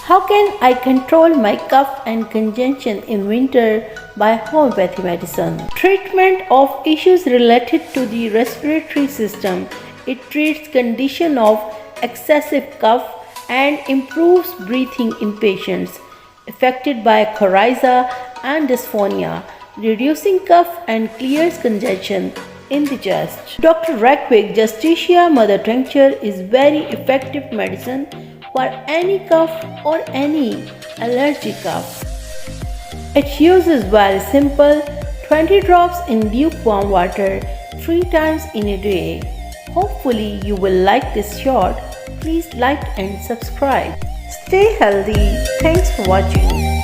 How can I control my cough and congestion in winter by homeopathic medicine? Treatment of issues related to the respiratory system. It treats condition of excessive cough and improves breathing in patients affected by coryza and dyspnoea, reducing cough and clears congestion in the chest. Dr. Justica mother tincture is very effective medicine for any cough or any allergic cough. It uses very simple 20 drops in lukewarm water 3 times in a day. Hopefully you will like this short. Please like and subscribe. Stay healthy. Thanks for watching.